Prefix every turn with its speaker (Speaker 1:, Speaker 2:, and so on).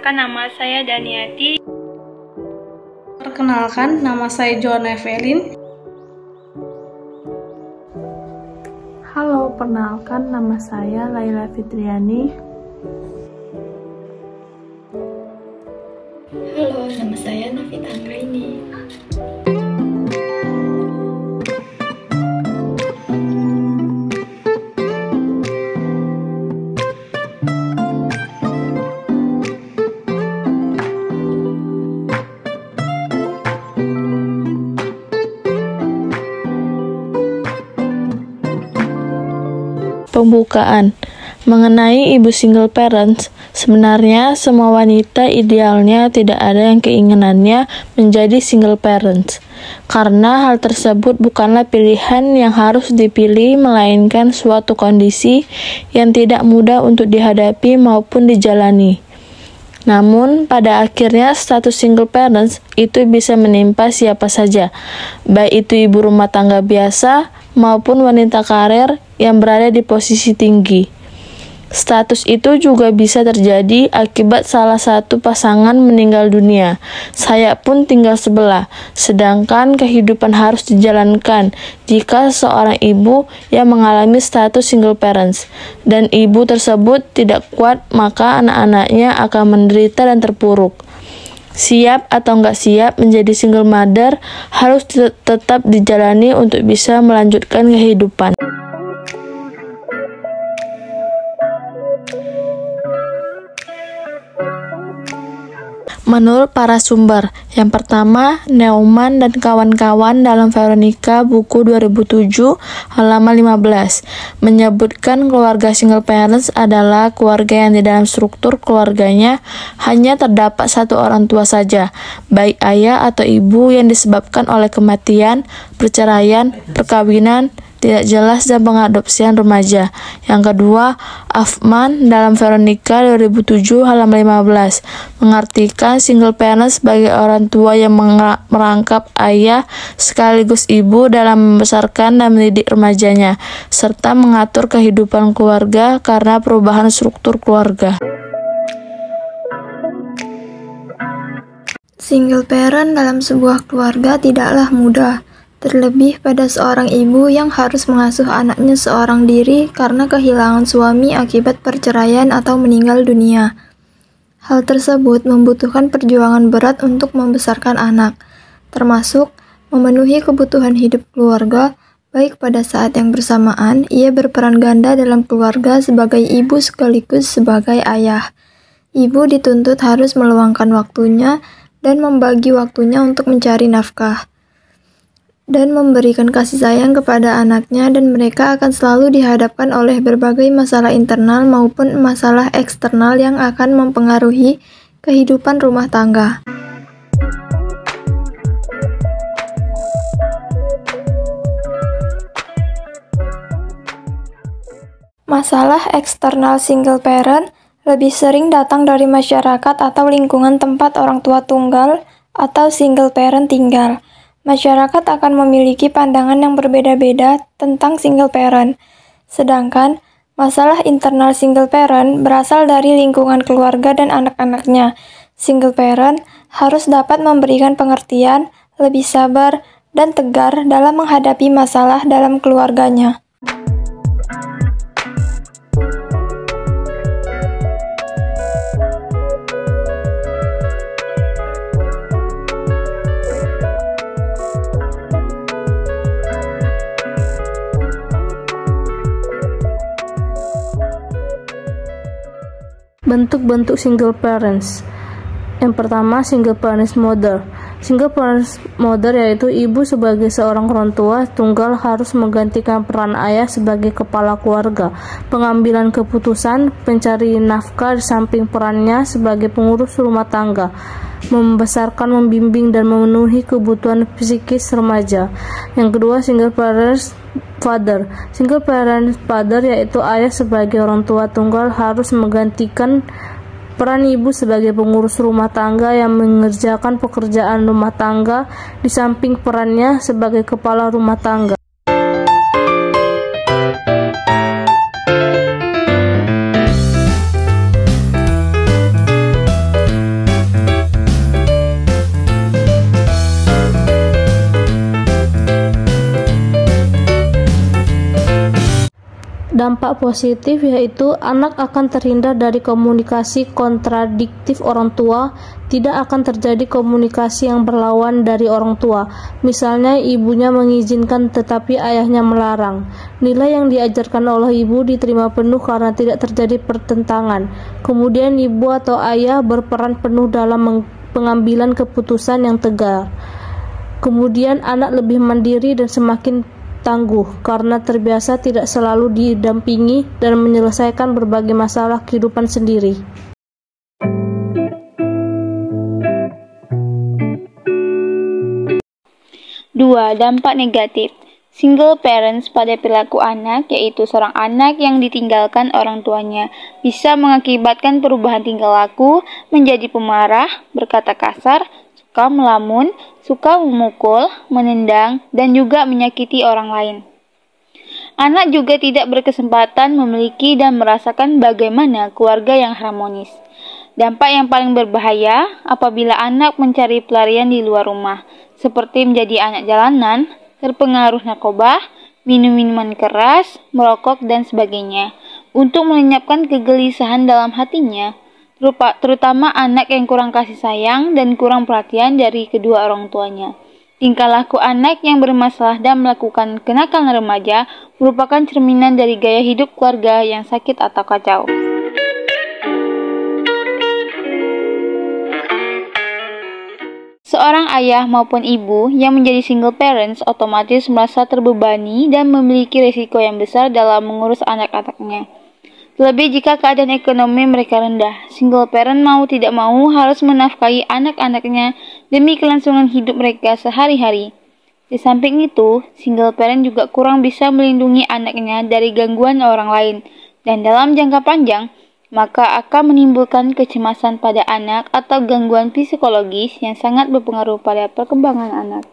Speaker 1: Perkenalkan, nama saya Daniati.
Speaker 2: Perkenalkan, nama saya Joanna Evelyn.
Speaker 3: Halo, perkenalkan nama saya Laila Fitriani.
Speaker 4: Halo, nama saya Nafita Anggraini.
Speaker 3: Pembukaan mengenai ibu single parents. Sebenarnya semua wanita idealnya tidak ada yang keinginannya menjadi single parents, karena hal tersebut bukanlah pilihan yang harus dipilih, melainkan suatu kondisi yang tidak mudah untuk dihadapi maupun dijalani. Namun, pada akhirnya status single parents itu bisa menimpa siapa saja, baik itu ibu rumah tangga biasa maupun wanita karir yang berada di posisi tinggi. Status itu juga bisa terjadi akibat salah satu pasangan meninggal dunia, sayap pun tinggal sebelah, sedangkan kehidupan harus dijalankan jika seorang ibu yang mengalami status single parents, dan ibu tersebut tidak kuat, maka anak-anaknya akan menderita dan terpuruk. Siap atau nggak siap menjadi single mother harus tetap dijalani untuk bisa melanjutkan kehidupan. Menurut para sumber, yang pertama, Neumann dan kawan-kawan dalam Veronica buku 2007 halaman 15 menyebutkan keluarga single parents adalah keluarga yang di dalam struktur keluarganya hanya terdapat satu orang tua saja, baik ayah atau ibu, yang disebabkan oleh kematian, perceraian, perkawinan tidak jelas, dan pengadopsian remaja. Yang kedua, Afman dalam Veronica 2007 halaman 15 mengartikan single parents sebagai orang tua yang merangkap ayah sekaligus ibu dalam membesarkan dan mendidik remajanya, serta mengatur kehidupan keluarga karena perubahan struktur keluarga.
Speaker 4: Single parent dalam sebuah keluarga tidaklah mudah, terlebih pada seorang ibu yang harus mengasuh anaknya seorang diri karena kehilangan suami akibat perceraian atau meninggal dunia. Hal tersebut membutuhkan perjuangan berat untuk membesarkan anak, termasuk memenuhi kebutuhan hidup keluarga, baik pada saat yang bersamaan ia berperan ganda dalam keluarga sebagai ibu sekaligus sebagai ayah. Ibu dituntut harus meluangkan waktunya dan membagi waktunya untuk mencari nafkah dan memberikan kasih sayang kepada anaknya, dan mereka akan selalu dihadapkan oleh berbagai masalah internal maupun masalah eksternal yang akan mempengaruhi kehidupan rumah tangga. Masalah eksternal single parent lebih sering datang dari masyarakat atau lingkungan tempat orang tua tunggal atau single parent tinggal. Masyarakat akan memiliki pandangan yang berbeda-beda tentang single parent. Sedangkan masalah internal single parent berasal dari lingkungan keluarga dan anak-anaknya. Single parent harus dapat memberikan pengertian, lebih sabar, dan tegar dalam menghadapi masalah dalam keluarganya.
Speaker 3: Bentuk-bentuk single parents. Yang pertama, single parents mother. Single parents mother yaitu ibu sebagai seorang orang tua tunggal harus menggantikan peran ayah sebagai kepala keluarga, pengambilan keputusan, pencari nafkah di samping perannya sebagai pengurus rumah tangga, membesarkan, membimbing, dan memenuhi kebutuhan psikis remaja. Yang kedua, single parents father. Single parent father yaitu ayah sebagai orang tua tunggal harus menggantikan peran ibu sebagai pengurus rumah tangga yang mengerjakan pekerjaan rumah tangga di samping perannya sebagai kepala rumah tangga.
Speaker 2: Dampak positif yaitu anak akan terhindar dari komunikasi kontradiktif orang tua, tidak akan terjadi komunikasi yang berlawan dari orang tua. Misalnya ibunya mengizinkan tetapi ayahnya melarang. Nilai yang diajarkan oleh ibu diterima penuh karena tidak terjadi pertentangan. Kemudian ibu atau ayah berperan penuh dalam pengambilan keputusan yang tegar. Kemudian anak lebih mandiri dan semakin tangguh karena terbiasa tidak selalu didampingi dan menyelesaikan berbagai masalah kehidupan sendiri.
Speaker 1: Dua, dampak negatif. Single parents pada perilaku anak, yaitu seorang anak yang ditinggalkan orang tuanya, bisa mengakibatkan perubahan tingkah laku, menjadi pemarah, berkata kasar, suka melamun, suka memukul, menendang, dan juga menyakiti orang lain. Anak juga tidak berkesempatan memiliki dan merasakan bagaimana keluarga yang harmonis. Dampak yang paling berbahaya apabila anak mencari pelarian di luar rumah, seperti menjadi anak jalanan, terpengaruh narkoba, minum minuman keras, merokok, dan sebagainya, untuk melenyapkan kegelisahan dalam hatinya, terutama anak yang kurang kasih sayang dan kurang perhatian dari kedua orang tuanya. Tingkah laku anak yang bermasalah dan melakukan kenakalan remaja merupakan cerminan dari gaya hidup keluarga yang sakit atau kacau. Seorang ayah maupun ibu yang menjadi single parents otomatis merasa terbebani dan memiliki risiko yang besar dalam mengurus anak-anaknya. Terlebih jika keadaan ekonomi mereka rendah, single parent mau tidak mau harus menafkahi anak-anaknya demi kelangsungan hidup mereka sehari-hari. Di samping itu, single parent juga kurang bisa melindungi anaknya dari gangguan orang lain, dan dalam jangka panjang, maka akan menimbulkan kecemasan pada anak atau gangguan psikologis yang sangat berpengaruh pada perkembangan anak.